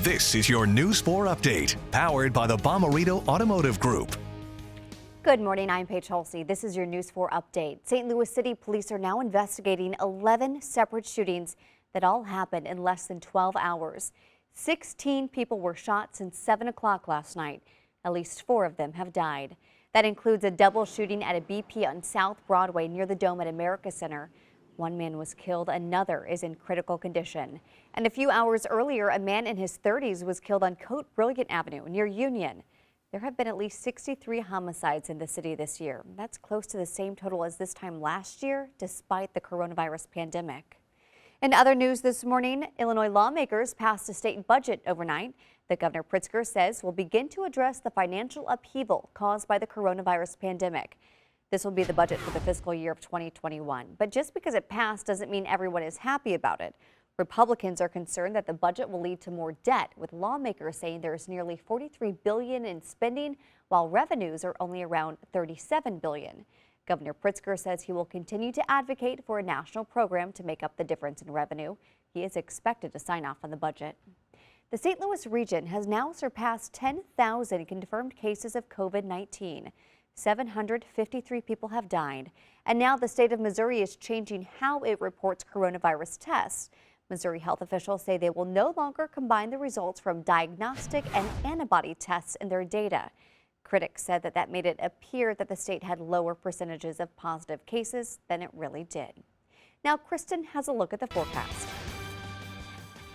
This is your News 4 update, powered by the Bomarito Automotive Group. Good morning, I'm Paige Halsey. This is your News 4 update. St. Louis City police are now investigating 11 separate shootings that all happened in less than 12 hours. 16 people were shot since 7 o'clock last night. At least 4 of them have died. That includes a double shooting at a BP on South Broadway near the Dome at America Center. One man was killed, another is in critical condition. And a few hours earlier, a man in his 30s was killed on Cote Brilliant Avenue near Union. There have been at least 63 homicides in the city this year. That's close to the same total as this time last year, despite the coronavirus pandemic. In other news this morning, Illinois lawmakers passed a state budget overnight that Governor Pritzker says will begin to address the financial upheaval caused by the coronavirus pandemic. This will be the budget for the fiscal year of 2021. But just because it passed doesn't mean everyone is happy about it. Republicans are concerned that the budget will lead to more debt, with lawmakers saying there is nearly $43 billion in spending, while revenues are only around $37 billion. Governor Pritzker says he will continue to advocate for a national program to make up the difference in revenue. He is expected to sign off on the budget. The St. Louis region has now surpassed 10,000 confirmed cases of COVID-19. 753 people have died. And now the state of Missouri is changing how it reports coronavirus tests. Missouri health officials say they will no longer combine the results from diagnostic and antibody tests in their data. Critics said that made it appear that the state had lower percentages of positive cases than it really did. Now Kristen has a look at the forecast.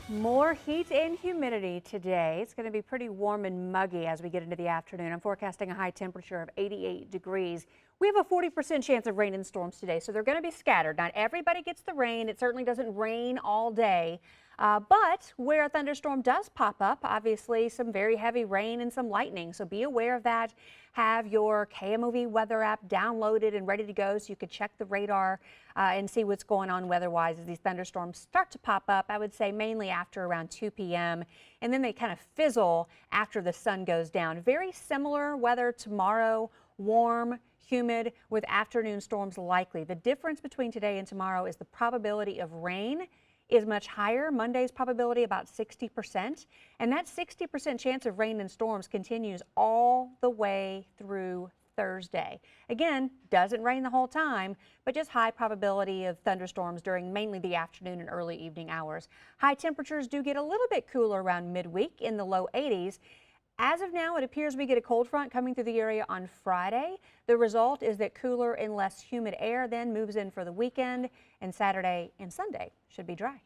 More heat and humidity today. It's going to be pretty warm and muggy as we get into the afternoon. I'm forecasting a high temperature of 88 degrees. We have a 40% chance of rain and storms today, so they're going to be scattered. Not everybody gets the rain. It certainly doesn't rain all day. But where a thunderstorm does pop up, obviously some very heavy rain and some lightning. So be aware of that. Have your KMOV weather app downloaded and ready to go so you could check the radar and see what's going on weather-wise as these thunderstorms start to pop up. I would say mainly after around 2 p.m. and then they kind of fizzle after the sun goes down. Very similar weather tomorrow, warm, humid with afternoon storms likely. The difference between today and tomorrow is the probability of rain is much higher. Monday's probability about 60%, and that 60% chance of rain and storms continues all the way through Thursday. Again, doesn't rain the whole time, but just high probability of thunderstorms during mainly the afternoon and early evening hours. High temperatures do get a little bit cooler around midweek in the low 80s. As of now, it appears we get a cold front coming through the area on Friday. The result is that cooler and less humid air then moves in for the weekend, and Saturday and Sunday should be dry.